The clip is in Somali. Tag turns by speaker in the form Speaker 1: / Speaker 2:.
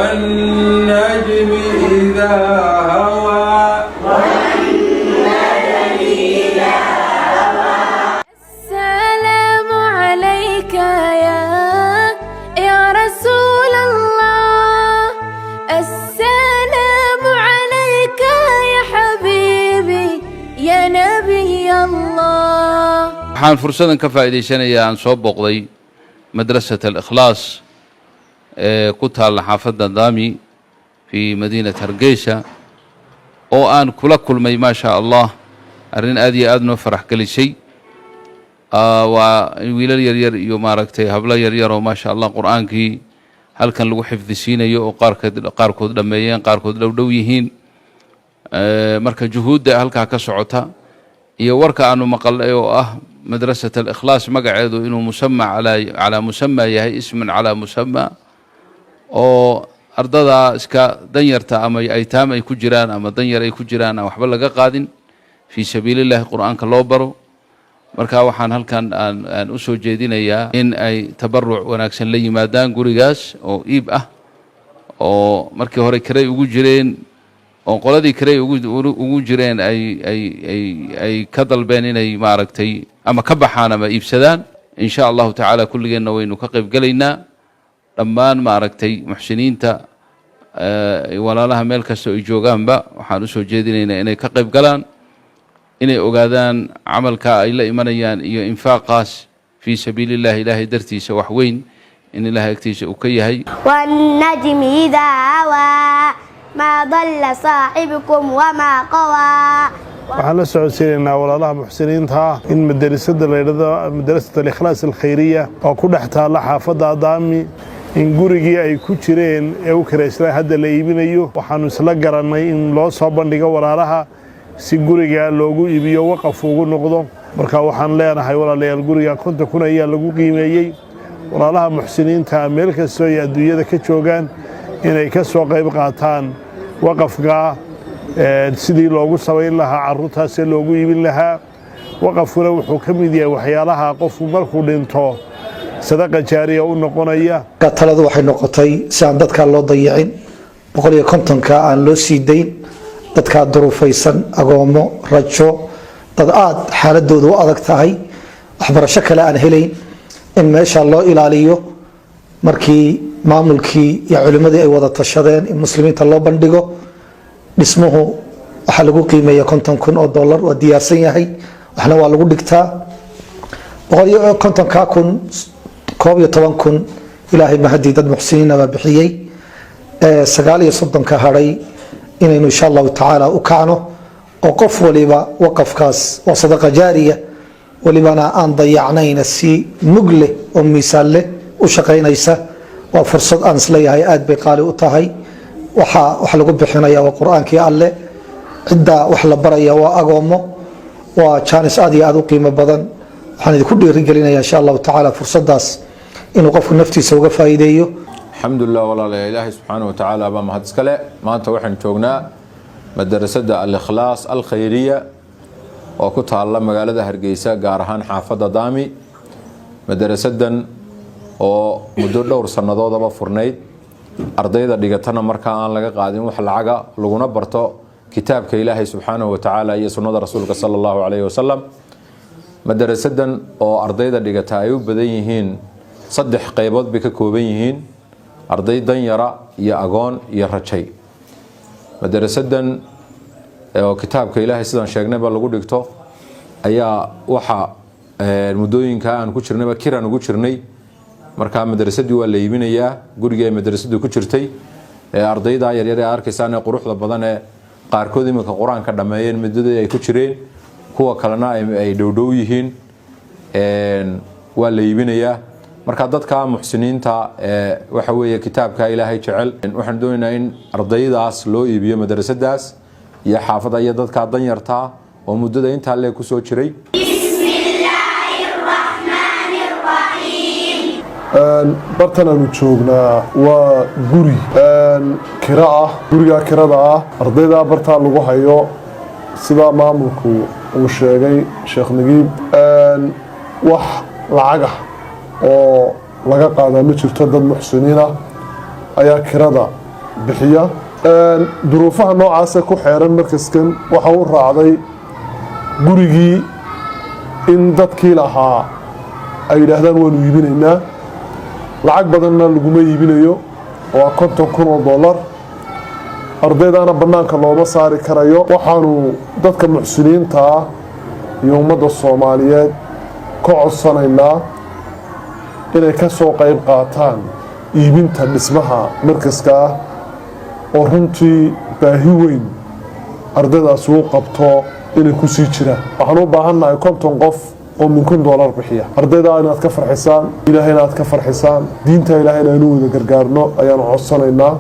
Speaker 1: والنجم إذا هوى
Speaker 2: السلام عليك يا رسول الله السلام عليك يا حبيبي يا نبي الله
Speaker 3: waxaan fursadan ka faa'iideysanayaa aan soo booqday madrasat al-ikhlaas ee ku taalla xaafadda daami fi madiinat hargeysa oo aan kula kulmay ma sha Allah arrin aad iyo aad noo farax gelisay waa wiilal yaryar iyo maaragtay hablo yaryar oo ma sha Allah qur'aankii halkan lagu xifdisiinayo oo qaarkood dhameeyeen qaarkood dhowdhow yihiin marka juhuudda halkaa ka socota iyo warka aanu maqalnay oo ah madrasat al-ikhlaas magaceedu inuu musamma ala musamma yahay isman ala musamma oo ardada iska danyarta ama aytaam ay ku jiraan ama danyar ay ku jiraan aan waxba laga qaadin fi sabiilillahi qur'aanka loo baro marka waxaan halkan aan u soo jeedinayaa in ay tabarruc wanaagsan la yimaadaan gurigaas oo iib ah oo markii hore kiray ugu jireen oo qoladii kiray ugu jireen ay ka dalbeen inay maaragtay ama ka baxaan ama iibsadaan insha allahu tacaala kulligeenna waynu ka qayb gelaynaa dhammaan maaragtay muxsiniinta walaalaha meel kasta ay joogaanba waxaan u soo jeedinaynaa inay ka qayb galaan inay ogaadaan camalka ay la imanayaan iyo infaaqaas fi sabiilillahi ilaahay dartiisa wax weyn in ilaahay agtiisa uu ka yahay
Speaker 4: والنجم إذا هوى ما ضل صاحبكم وما قوى
Speaker 5: waxaan la socodsiinaynaa walaalaha muxsiniinta ah in madrasada la yiraahdo madrasada al-ikhlaas al-khayriya oo ku dhex taalla xaafadda daami in gurigii ay ku jireen ee u kireysay hadda la iibinayo waxaanu isla garanay in loo soo bandhigo walaalaha si guriga loogu iibiyo waqaf ugu noqdo marka waxaan leenahay walaalayaal guriga 50,000 ayaa lagu qiimeeyay walaalaha muxsiniinta meel kasta oo adduunyada ka joogaan inay ka soo qayb qaataan waqafka sidii loogu sameyn lahaa carruurtaas loogu iibin lahaa waqafkuna wuxuu ka mid yahay waxyaalaha qofku markuu dhinto sadaqa jaariya u noqonaya
Speaker 6: taladu waxay noqotay si aan dadka loo dayacin 150ka aan loo sii dayn dadka duruufaysan agoomo rajo dad aad xaaladoodu u adag tahay waxbarasho kale aan helayn in meesha loo ilaaliyo markii maamulkii iyo culimadii ay wada tashadeen in muslimiinta loo bandhigo dhismuhu waxa lagu qiimeeyaa $50,000 oo diyaarsan yahay waxna waa lagu dhigtaa 150,000 11,000 ilaahay mahadi dad muxsiniina baa bixiyay 39 haray inaynu insha Allah taala u kacno oo qof waliba waqafkaas oo sadaqa jaariya walibana aan dayacnayna si mugle oo miisaan leh u shaqaynaysa waa fursad aan isleeyahay aad bay qaali u tahay waxa lagu bixinayaa waa quraankii alle cidda wax la baraya waa agoomo waa chance aad iyo aad u qiimo badan waxaan idinku dhiirigelinayaa insha Allah taala fursadaas inuu qofku naftiisa uga faa'iideeyo
Speaker 7: alxamdulillah walaalayaal ilaahay subxaanahu wa tacaala baa mahad iskale maanta waxaan joognaa madrasada al-ikhlaas al-khayriya oo ku taalla magaalada hargeysa gaar ahaan xaafadda daami madrasadan oo muddo dhowr sannadoodaba furnayd ardayda dhigatana markaa aan laga qaadin wax lacaga laguna barto kitaabka ilaahay subxaanahu wa tacaala iyo sunnada rasuulka sala allahu calayhi wasalam madrasadan oo ardayda dhigata ay u badan yihiin 3 qaybood bay ka kooban yihiin arday danyara iyo agoon iyo rajay madrasadan oo kitaabka ilaahay sidaan sheegnayba lagu dhigto ayaa waxa muddooyinka aan ku jirnayba kiraan ugu jirnay marka madrasadii waa la iibinayaa guriga ay madrasadu ku jirtay ardayda yaryar ee arkaysaan ee quruxda badan ee qaarkood iminka quraanka dhameeyeen muddadii ay ku jireen kuwa kalena ay dhowdhow yihiin waa la iibinayaa marka dadka muxsiniinta waxa weeye kitaabka ilaahay jecel waxaan doonaynaa in ardaydaas loo iibiyo madrasadaas iyo xaafada iyo dadka danyarta oo muddada inta le ku soo jiray
Speaker 5: bartan aanu joognaa waa guri kira ah guriga kirada ah ardayda barta lagu hayo sida maamulku uu sheegay Sheekh Nagiib wax lacag ah oo laga qaada ma jirto dad muxsiniin ah ayaa kirada
Speaker 8: bixiya duruufaha noocaasa ku xeeran markaskan waxa uu raacday gurigii in dadkii lahaa ay yidhaahdaan waanu iibinaynaa lacag badanna laguma iibinayo waa $50,000 ardaydaana bannaanka looma saari karayo waxaanu dadka muxsiniinta ah iyo ummadda Soomaaliyeed ka codsanaynaa inay ka soo qayb qaataan iibinta dhismaha markaska ah oo runtii baahi weyn ardaydaas uu qabto inay ku sii jiraan waxaan u baahannahay 50 qof oo $1,000 bixiya ardayda inaad ka farxisaan ilaahayna aad ka farxisaan diinta ilaahayna inuu wada gargaarno ayaan codsanaynaa